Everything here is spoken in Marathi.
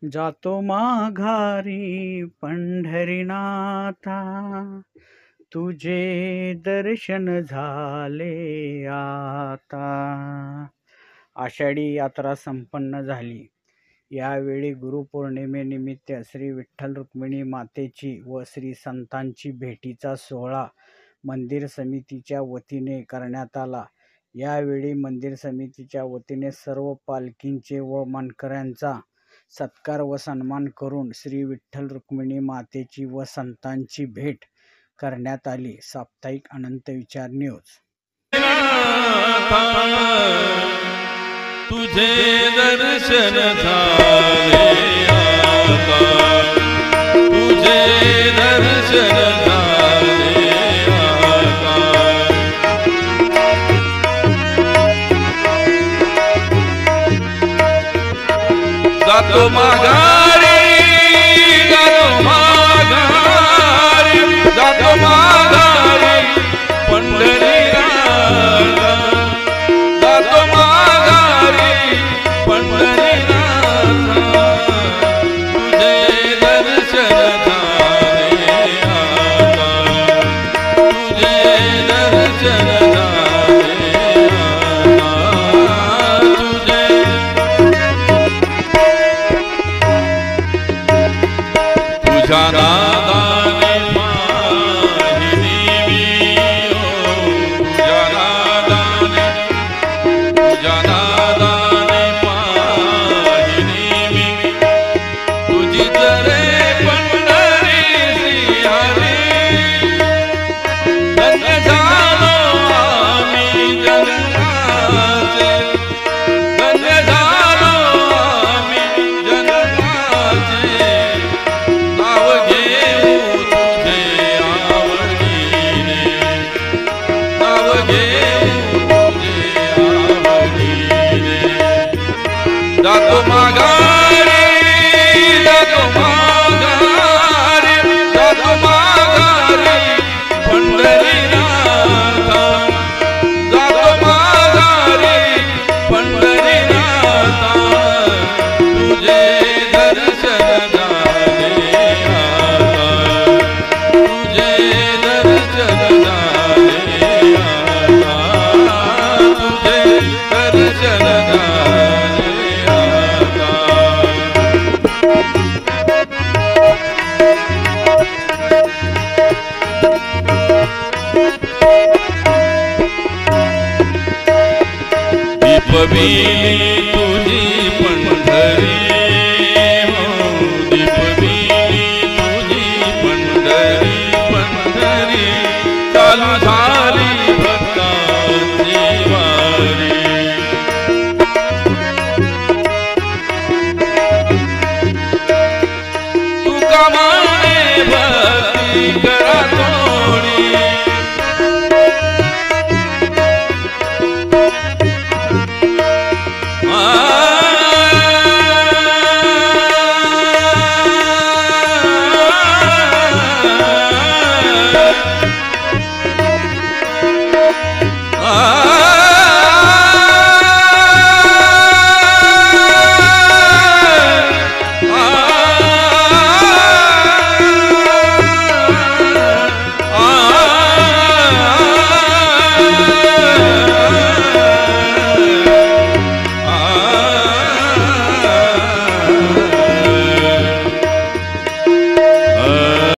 जातो माघारी पंढरीनाथा, तुझे दर्शन झाले आता। आषाढी यात्रा संपन्न झाली। यावेळी गुरुपौर्णिमेनिमित्त श्री विठ्ठल रुक्मिणी मातेची व श्री संतांची भेटीचा सोहळा मंदिर समितीच्या वतीने करण्यात आला। यावेळी मंदिर समितीच्या वतीने सर्व पालखींचे व मानकऱ्यांचा सत्कार व सन्मान करून श्री विठ्ठल रुक्मिणी मातेची व संतांची भेट करण्यात आली। साप्ताहिक अनंत विचार न्यूज। तुझे दर्शन झाले आता, तुझे दर्शन झाले आता। जातो माघारी, जातो माघारी, जातो माघारी पंढरीनाथा, जातो माघारी पंढरीनाथा, तुझे दर्शन झाले आता, तुझे दर्शन झाले आता, तुझ्या नादाने पाहिली मी, तुझ्या नादाने, तुझ्या नादाने पाहिली मी, तुझी जरे पंढरी श्रीहरी, धन्य झालो आम्ही जन्माचे, धन्य झालो आम्ही जन्माचे। नाव घेऊ तुझे आवडीने, नाव घेऊ तुझे आवडीने। जातो माघारी, जातो माघारी, जातो माघारी पंढरीनाथा, जातो माघारी पंढरीनाथा, तुझे दर्शन झाले आता, तुझे दर्शन झाले आता, तुझे दर्शन झाले आता। दीपबिली तुझी पंढरी, हो दीपबिली तुझी पंढरी, पंढरी चालू झाली भक्तांची वारी। तुका माने भक्ती